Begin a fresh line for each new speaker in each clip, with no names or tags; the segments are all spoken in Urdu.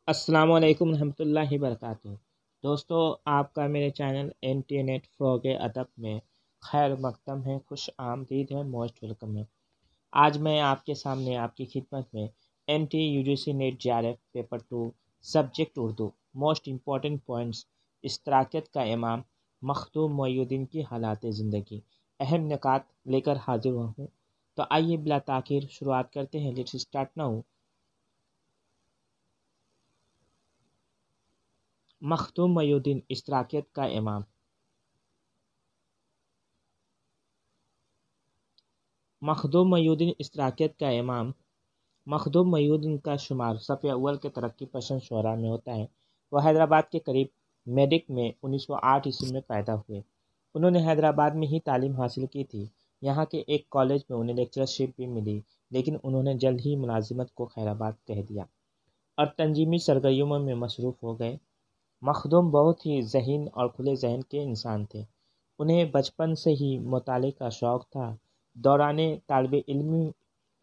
السلام علیکم ورحمۃ اللہ وبرکاتہ۔ دوستو، آپ کا میرے چینل انٹرنیٹ فروغ ادب میں خیر مقدم ہے، خوش آمدید ہے، موسٹ ویلکم ہے۔ آج میں آپ کے سامنے آپ کی خدمت میں NT UGC NET JRF paper 2 subject Urdu most important points اشتراکیت کا امام مخدوم محی الدین کی حالات زندگی اہم نکات لے کر حاضر ہوا ہوں۔ تو آئیے بلا تاخیر شروعات کرتے ہیں۔ Let's start now. Makhdoom Mohiuddin اشتراکیت کا امام۔ مخدوم محی الدین اشتراکیت کا امام مخدوم محی الدین کا شمار صف اول کے ترقی پسند شعراء میں ہوتا ہے۔ وہ حیدرآباد کے قریب میڈک میں 1908 میں پیدا ہوئے۔ انہوں نے حیدرآباد میں ہی تعلیم حاصل کی تھی۔ یہاں کے ایک کالج میں انہیں لیکچرشپ بھی ملی، لیکن انہوں نے جلد ہی ملازمت کو خیرآباد کہہ دیا اور تنظیمی سرگرمیوں میں مصروف ہو گئے۔ مخدوم بہت ہی ذہین اور کھلے ذہن کے انسان تھے۔ انہیں بچپن سے ہی مطالعے کا شوق تھا۔ دوران طالب علمی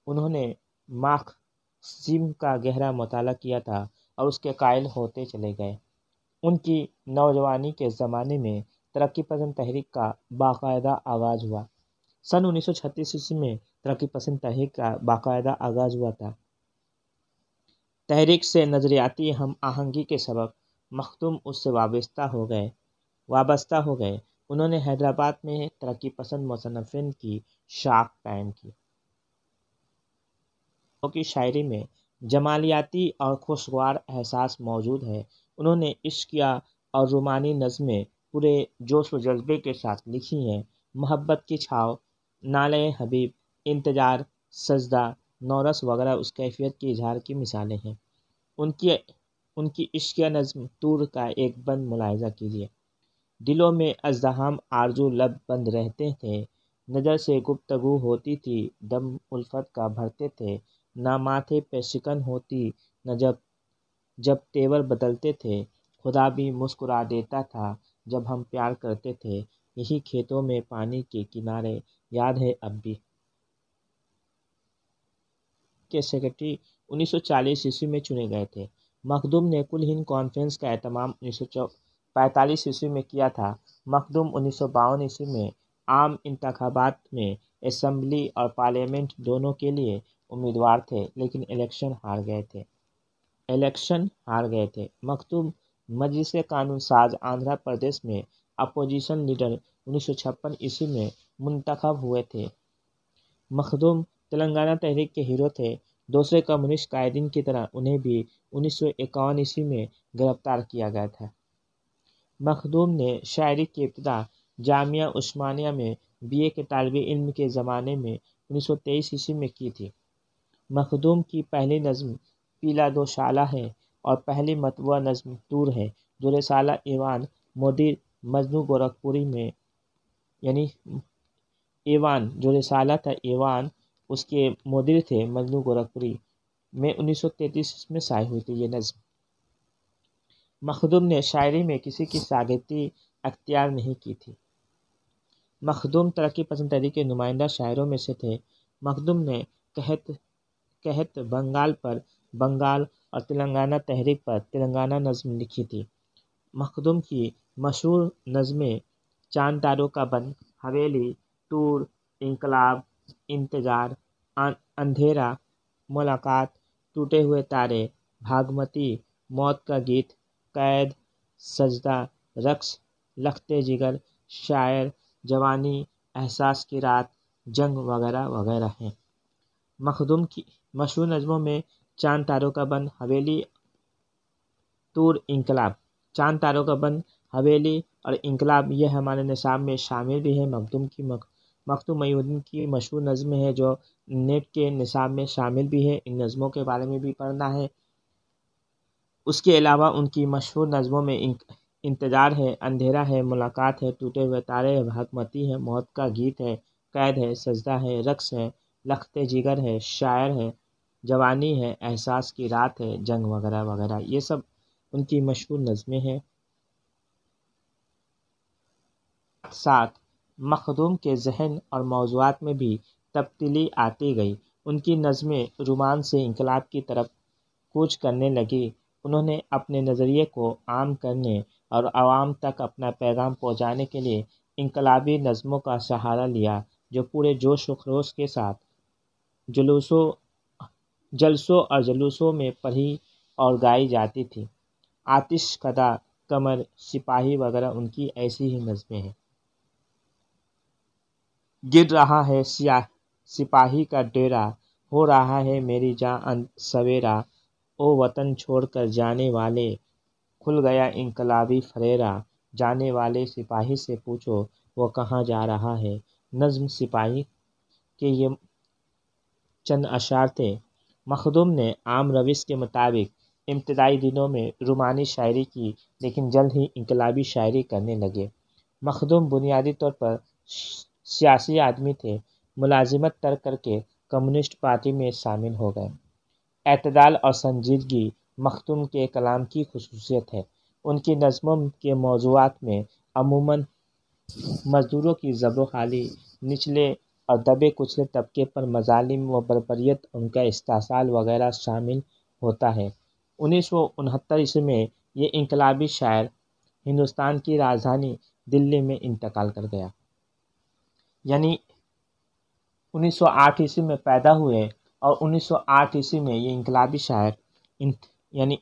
انہوں نے مارکسزم کا گہرا مطالعہ کیا تھا اور اس کے قائل ہوتے چلے گئے۔ ان کی نوجوانی کے زمانے میں ترقی پسند تحریک کا باقاعدہ آغاز ہوا۔ سن 1936 میں ترقی پسند تحریک کا باقاعدہ آغاز ہوا تھا۔ تحریک سے نظریاتی ہم آہنگی کے سبب مخدوم اس سے وابستہ ہو گئے۔ انہوں نے حیدرآباد میں ترقی پسند مصنفین کی شاخ قائم کی۔ ان کی شاعری میں جمالیاتی اور خوشگوار احساس موجود ہے۔ انہوں نے عشقیہ اور رومانی نظمیں پورے جوش و جذبے کے ساتھ لکھی ہیں۔ محبت کی چھاؤ، نالہ حبیب، انتظار، سجدہ، نورس وغیرہ اس کیفیت کے اظہار کی مثالیں ہیں۔ ان کی عشقیہ نظم طور کا ایک بند ملاحظہ کیجیے۔ دلوں میں ازدحام آرزو لب بند رہتے تھے، نظر سے گفتگو ہوتی تھی، دم الفت کا بھرتے تھے، نہ ماتھے پہ شکن ہوتی، نہ جب تیور بدلتے تھے، خدا بھی مسکرا دیتا تھا جب ہم پیار کرتے تھے، یہی کھیتوں میں پانی کے کنارے یاد ہے اب بھی۔ کے سیکرٹری 1940 میں چنے گئے تھے۔ مخدوم نے کل ہند کانفرنس کا اہتمام 1945 میں کیا تھا۔ مخدوم 1952 میں عام انتخابات میں اسمبلی اور پارلیمنٹ دونوں کے لیے امیدوار تھے، لیکن الیکشن ہار گئے تھے۔ مخدوم مجلس قانون ساز آندھرا پردیش میں اپوزیشن لیڈر 1956 میں منتخب ہوئے تھے۔ مخدوم تلنگانہ تحریک کے ہیرو تھے۔ دوسرے کمیونسٹ قائدین کی طرح انہیں بھی 1951 میں گرفتار کیا گیا تھا۔ مخدوم نے شاعری کی ابتدا جامعہ عثمانیہ میں BA کے طالب علم کے زمانے میں 1923 میں کی تھی۔ مخدوم کی پہلی نظم پیلا دوشالہ ہے اور پہلی مطبوعہ نظم طور ہے، جو رسالہ ایوان مدیر مجنوں گورکھپوری میں جو رسالہ تھا ایوان اس کے مدیر تھے مجنوں گورکھپوری میں 1933 میں شائع ہوئی تھی یہ نظم۔ مخدوم نے شاعری میں کسی کی شاگردی اختیار نہیں کی تھی۔ مخدوم ترقی پسند تحریک کے نمائندہ شاعروں میں سے تھے۔ مخدوم نے قحط بنگال پر بنگال اور تلنگانہ تحریک پر تلنگانہ نظم لکھی تھی۔ مخدوم کی مشہور نظمیں چاند تاروں کا بند، حویلی، ٹور، انقلاب، انتظار، اندھیرا، ملاقات، ٹوٹے ہوئے تارے، بھاگمتی، موت کا گیت، قید، سجدہ، رقص، لخت جگر، شاعر، جوانی، احساس کی رات، جنگ وغیرہ وغیرہ ہیں۔ مخدوم کی مشہور نظموں میں چاند تاروں کا بند، حویلی، ٹور، انقلاب۔ چاند تاروں کا بند، حویلی اور انقلاب یہ ہمارے نصاب میں شامل بھی ہیں۔ مخدوم محی الدین کی مشہور نظمیں ہیں جو نیٹ کے نصاب میں شامل بھی ہے۔ ان نظموں کے بارے میں بھی پڑھنا ہے۔ اس کے علاوہ ان کی مشہور نظموں میں انتظار ہے، اندھیرا ہے، ملاقات ہے، ٹوٹے ہوئے تارے ہے، بھاگمتی ہے، موت کا گیت ہے، قید ہے، سجدہ ہے، رقص ہے، لخت جگر ہے، شاعر ہے، جوانی ہے، احساس کی رات ہے، جنگ وغیرہ وغیرہ، یہ سب ان کی مشہور نظمیں ہیں۔ ساتھ مخدوم کے ذہن اور موضوعات میں بھی تبدیلی آتی گئی۔ ان کی نظمیں رومانس سے انقلاب کی طرف کوچ کرنے لگی۔ انہوں نے اپنے نظریے کو عام کرنے اور عوام تک اپنا پیغام پہنچانے کے لیے انقلابی نظموں کا سہارا لیا، جو پورے جوش و خروش کے ساتھ جلسوں اور جلوسوں میں پڑھی اور گائی جاتی تھی۔ آتش کدہ، قمر، سپاہی وغیرہ ان کی ایسی ہی نظمیں ہیں۔ گر رہا ہے سپاہی کا ڈیرا، ہو رہا ہے میری جاں سویرا، او وطن چھوڑ کر جانے والے، کھل گیا انقلابی فریرا، جانے والے سپاہی سے پوچھو وہ کہاں جا رہا ہے۔ نظم سپاہی کے یہ چند اشعار تھے۔ مخدوم نے عام روش کے مطابق ابتدائی دنوں میں رومانی شاعری کی، لیکن جلد ہی انقلابی شاعری کرنے لگے۔ مخدوم بنیادی طور پر سیاسی آدمی تھے۔ ملازمت ترک کر کے کمیونسٹ پارٹی میں شامل ہو گئے۔ اعتدال اور سنجیدگی مخدوم کے کلام کی خصوصیت ہے۔ ان کی نظموں کے موضوعات میں عموماً مزدوروں کی زبرخوالی، نچلے اور دبے کچلے طبقے پر مظالم و بربریت، ان کا استحصال وغیرہ شامل ہوتا ہے۔ 1969 میں یہ انقلابی شاعر ہندوستان کی راجدھانی دلی میں انتقال کر گیا۔ یعنی 1908 میں پیدا ہوئے اور 1908 میں یہ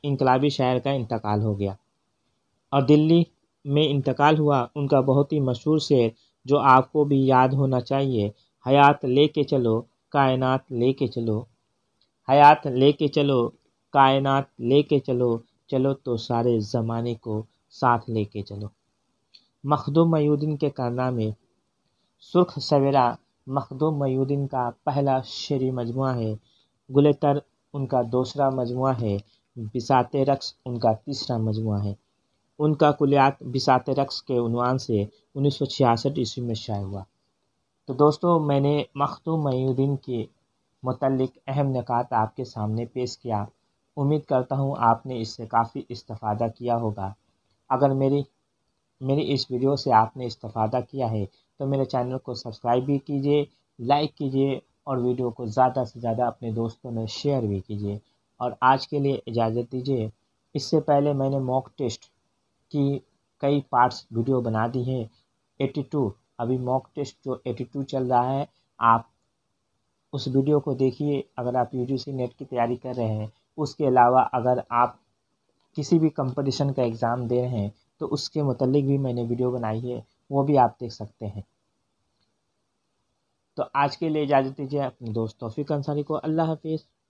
انقلابی شاعر کا انتقال ہو گیا اور دلی میں انتقال ہوا۔ ان کا بہت ہی مشہور شعر جو آپ کو بھی یاد ہونا چاہیے، حیات لے کے چلو کائنات لے کے چلو، حیات لے کے چلو کائنات لے کے چلو، چلو تو سارے زمانے کو ساتھ لے کے چلو۔ مخدوم محی الدین کے کارنامے۔ سرخ سویرا مخدوم محی الدین کا پہلا شعری مجموعہ ہے۔ گل تر ان کا دوسرا مجموعہ ہے۔ بساط رقص ان کا تیسرا مجموعہ ہے۔ ان کا کلیات بساط رقص کے عنوان سے 1966 میں شائع ہوا۔ تو دوستو، میں نے مخدوم محی الدین کے متعلق اہم نکات آپ کے سامنے پیش کیا۔ امید کرتا ہوں آپ نے اس سے کافی استفادہ کیا ہوگا۔ اگر میری اس ویڈیو سے آپ نے استفادہ کیا ہے تو میرے چینل کو سبسکرائب بھی کیجیے، لائک کیجیے اور ویڈیو کو زیادہ سے زیادہ اپنے دوستوں میں شیئر بھی کیجیے۔ اور آج کے لیے اجازت دیجیے۔ اس سے پہلے میں نے موک ٹیسٹ کی کئی پارٹس ویڈیو بنا دی ہیں۔ 82 ابھی موک ٹیسٹ جو 82 چل رہا ہے، آپ اس ویڈیو کو دیکھیے اگر آپ UGC نیٹ کی تیاری کر رہے ہیں۔ اس کے علاوہ اگر آپ کسی بھی کمپٹیشن کا ایگزام دے رہے ہیں تو اس کے متعلق بھی میں نے ویڈیو بنائی ہے، وہ بھی آپ دیکھ سکتے ہیں۔ تو آج کے لیے اجازت دیجیے، اپنے دوست توفیق انصاری کو اللہ حافظ۔